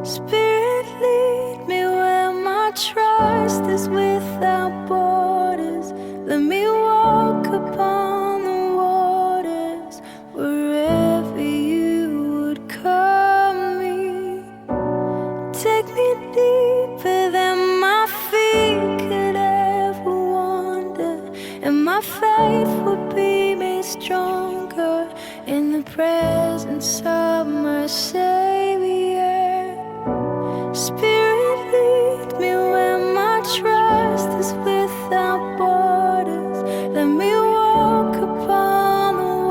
Spirit, lead me where my trust is without borders. Let me walk upon the waters wherever you would call me. Take me deeper than my feet could ever wander, and my faith will be made stronger in the presence of my Savior. Spirit,